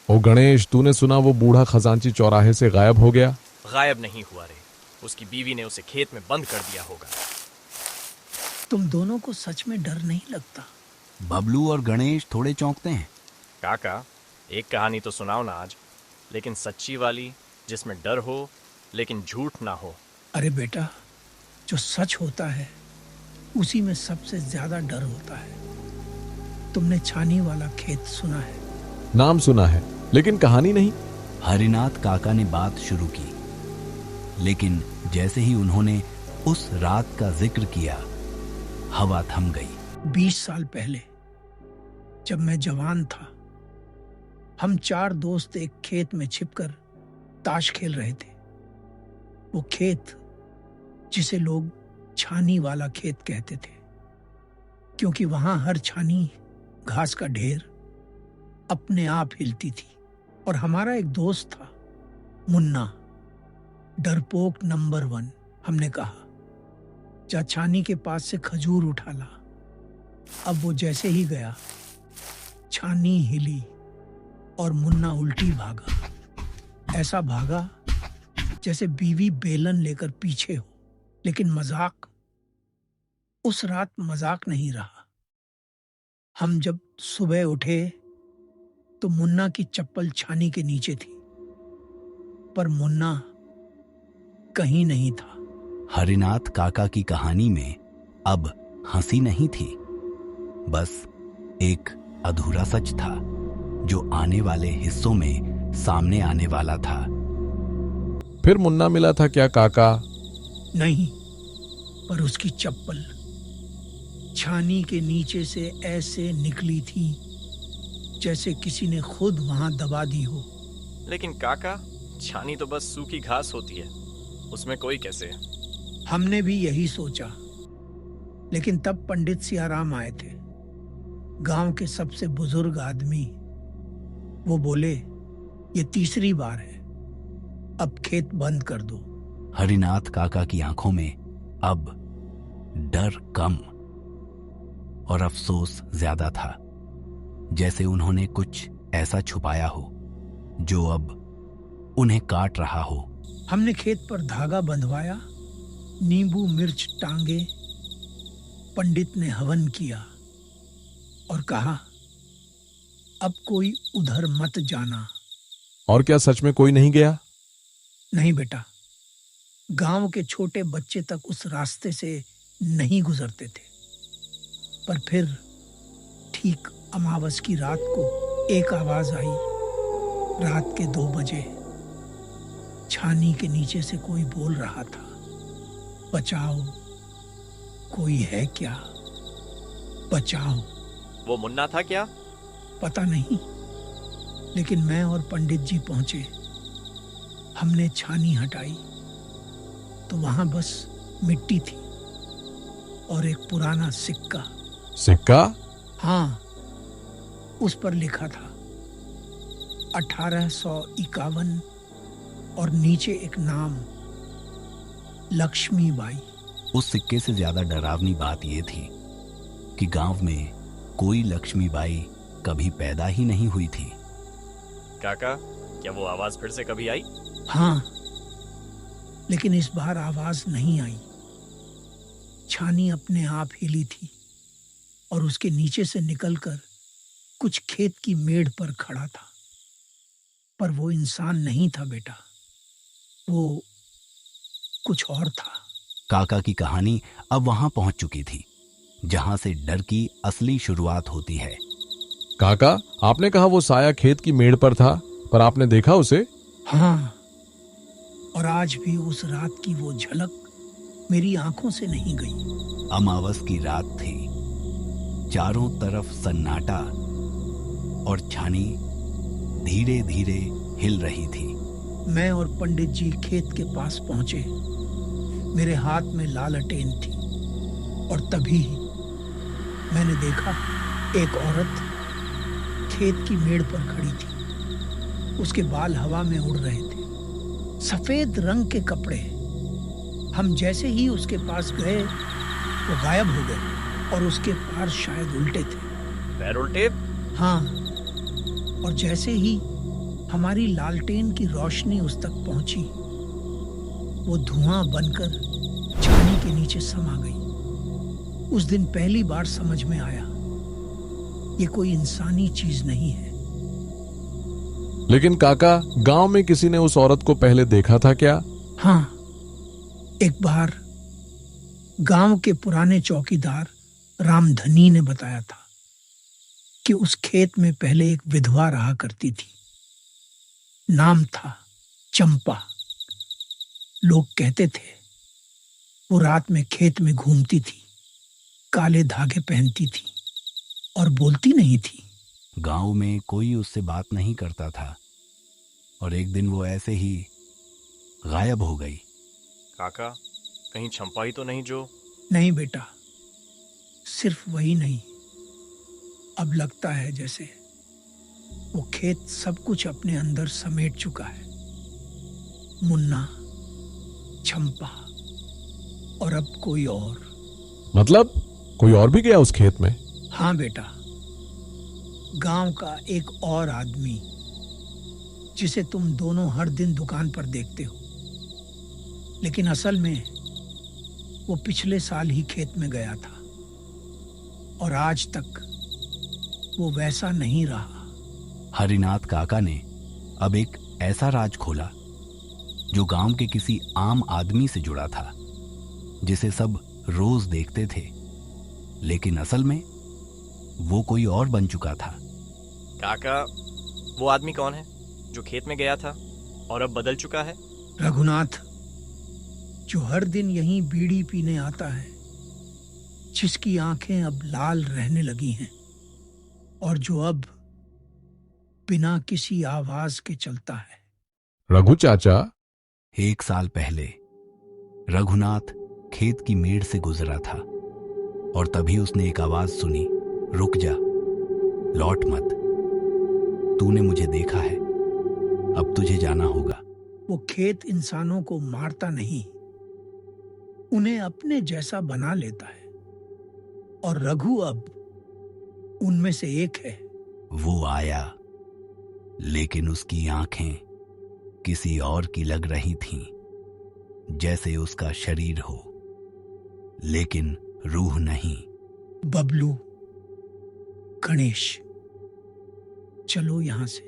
ओ गणेश, तूने सुना वो बूढ़ा खजांची चौराहे से गायब हो गया? गायब नहीं हुआ रे, उसकी बीवी ने उसे खेत में बंद कर दिया होगा। तुम दोनों को सच में डर नहीं लगता? बबलू और गणेश थोड़े चौंकते हैं। काका, एक कहानी तो सुनाओ ना आज, लेकिन सच्ची वाली, जिसमें डर हो लेकिन झूठ ना हो। अरे बेटा, जो सच होता है उसी में सबसे ज्यादा डर होता है। तुमने छानी वाला खेत सुना है? नाम सुना है, लेकिन कहानी नहीं। हरिनाथ काका ने बात शुरू की, लेकिन जैसे ही उन्होंने उस रात का जिक्र किया, हवा थम गई। 20 साल पहले जब मैं जवान था, हम 4 दोस्त एक खेत में छिपकर ताश खेल रहे थे। वो खेत जिसे लोग छानी वाला खेत कहते थे, क्योंकि वहां हर छानी घास का ढेर अपने आप हिलती थी। और हमारा एक दोस्त था, मुन्ना, डरपोक नंबर 1। हमने कहा, जा छानी के पास से खजूर उठा ला। अब वो जैसे ही गया, छानी हिली और मुन्ना उल्टी भागा। ऐसा भागा जैसे बीवी बेलन लेकर पीछे हो। लेकिन मजाक उस रात मजाक नहीं रहा। हम जब सुबह उठे तो मुन्ना की चप्पल छानी के नीचे थी, पर मुन्ना कहीं नहीं था। हरिनाथ काका की कहानी में अब हंसी नहीं थी, बस एक अधूरा सच था जो आने वाले हिस्सों में सामने आने वाला था। फिर मुन्ना मिला था क्या काका? नहीं, पर उसकी चप्पल छानी के नीचे से ऐसे निकली थी जैसे किसी ने खुद वहां दबा दी हो। लेकिन काका, छानी तो बस सूखी घास होती है, उसमें कोई कैसे? हमने भी यही सोचा, लेकिन तब पंडित सियाराम आए थे, गांव के सबसे बुजुर्ग आदमी। वो बोले, ये तीसरी बार है, अब खेत बंद कर दो। हरिनाथ काका की आंखों में अब डर कम और अफसोस ज्यादा था, जैसे उन्होंने कुछ ऐसा छुपाया हो जो अब उन्हें काट रहा हो। हमने खेत पर धागा बंधवाया, नींबू मिर्च टांगे, पंडित ने हवन किया और कहा, अब कोई उधर मत जाना। और क्या सच में कोई नहीं गया? नहीं बेटा, गांव के छोटे बच्चे तक उस रास्ते से नहीं गुजरते थे। पर फिर ठीक अमावस की रात को एक आवाज आई। रात के 2 बजे छानी के नीचे से कोई बोल रहा था, बचाओ, कोई है क्या, बचाओ। वो मुन्ना था क्या? पता नहीं, लेकिन मैं और पंडित जी पहुंचे। हमने छानी हटाई तो वहां बस मिट्टी थी और एक पुराना सिक्का। सिक्का? हाँ, उस पर लिखा था 1851 और नीचे एक नाम, लक्ष्मीबाई। उस सिक्के से ज्यादा डरावनी बात यह थी कि गांव में कोई लक्ष्मीबाई कभी पैदा ही नहीं हुई थी। काका, क्या वो आवाज फिर से कभी आई? हाँ, लेकिन इस बार आवाज नहीं आई। छानी अपने आप हिली थी और उसके नीचे से निकलकर कुछ खेत की मेड़ पर खड़ा था। पर वो इंसान नहीं था बेटा, वो कुछ और था। काका की कहानी अब वहां पहुंच चुकी थी जहां से डर की असली शुरुआत होती है। काका, आपने कहा वो साया खेत की मेड़ पर था, पर आपने देखा उसे? हाँ, और आज भी उस रात की वो झलक मेरी आंखों से नहीं गई। अमावस की रात थी, चारों तरफ सन्नाटा और छानी धीरे धीरे हिल रही थी। मैं और पंडित जी खेत के पास पहुंचे। मेरे हाथ में लालटेन थी और तभी मैंने देखा एक औरत खेत की मेड़ पर खड़ी थी। उसके बाल हवा में उड़ रहे थे, सफेद रंग के कपड़े। हम जैसे ही उसके पास गए वो गायब हो गए और उसके पैर शायद उल्टे थे। पैर उल्टे? हाँ, और जैसे ही हमारी लालटेन की रोशनी उस तक पहुंची। वो धुआं बनकर छानी के नीचे समा गई। उस दिन पहली बार समझ में आया, ये कोई इंसानी चीज नहीं है। लेकिन काका, गांव में किसी ने उस औरत को पहले देखा था क्या? हाँ, एक बार गांव के पुराने चौकीदार रामधनी ने बताया था कि उस खेत में पहले एक विधवा रहा करती थी। नाम था चंपा। लोग कहते थे वो रात में खेत में घूमती थी, काले धागे पहनती थी और बोलती नहीं थी। गांव में कोई उससे बात नहीं करता था और एक दिन वो ऐसे ही गायब हो गई। काका, कहीं छंपा ही तो नहीं जो? नहीं बेटा, सिर्फ वही नहीं। अब लगता है जैसे वो खेत सब कुछ अपने अंदर समेट चुका है। मुन्ना, चंपा और अब कोई और। मतलब कोई और भी गया उस खेत में? हाँ बेटा, गांव का एक और आदमी जिसे तुम दोनों हर दिन दुकान पर देखते हो, लेकिन असल में वो पिछले साल ही खेत में गया था और आज तक वो वैसा नहीं रहा। हरिनाथ काका ने अब एक ऐसा राज खोला जो गांव के किसी आम आदमी से जुड़ा था, जिसे सब रोज देखते थे, लेकिन असल में वो कोई और बन चुका था। काका, वो आदमी कौन है जो खेत में गया था और अब बदल चुका है? रघुनाथ, जो हर दिन यहीं बीड़ी पीने आता है, जिसकी आंखें अब लाल रहने लगी हैं और जो अब बिना किसी आवाज के चलता है। रघु चाचा, 1 साल पहले रघुनाथ खेत की मेड़ से गुजरा था और तभी उसने एक आवाज सुनी, रुक जा, लौट मत, तूने मुझे देखा है, अब तुझे जाना होगा। वो खेत इंसानों को मारता नहीं, उन्हें अपने जैसा बना लेता है और रघु अब उनमें से एक है। वो आया, लेकिन उसकी आंखें किसी और की लग रही थीं, जैसे उसका शरीर हो लेकिन रूह नहीं। बबलू, गणेश, चलो यहां से,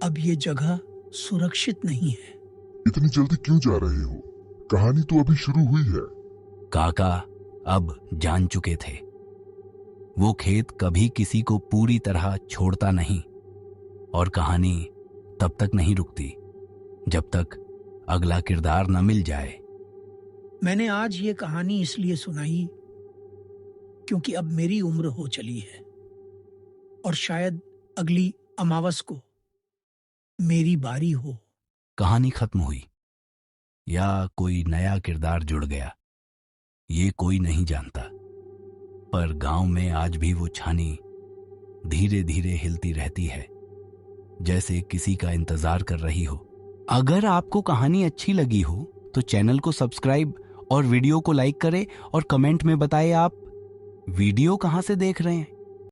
अब ये जगह सुरक्षित नहीं है। इतनी जल्दी क्यों जा रहे हो? कहानी तो अभी शुरू हुई है। काका अब जान चुके थे, वो खेत कभी किसी को पूरी तरह छोड़ता नहीं और कहानी तब तक नहीं रुकती जब तक अगला किरदार न मिल जाए। मैंने आज ये कहानी इसलिए सुनाई क्योंकि अब मेरी उम्र हो चली है और शायद अगली अमावस को मेरी बारी हो। कहानी खत्म हुई या कोई नया किरदार जुड़ गया, ये कोई नहीं जानता, पर गांव में आज भी वो छानी धीरे धीरे हिलती रहती है, जैसे किसी का इंतजार कर रही हो। अगर आपको कहानी अच्छी लगी हो तो चैनल को सब्सक्राइब और वीडियो को लाइक करें और कमेंट में बताएं आप वीडियो कहां से देख रहे हैं।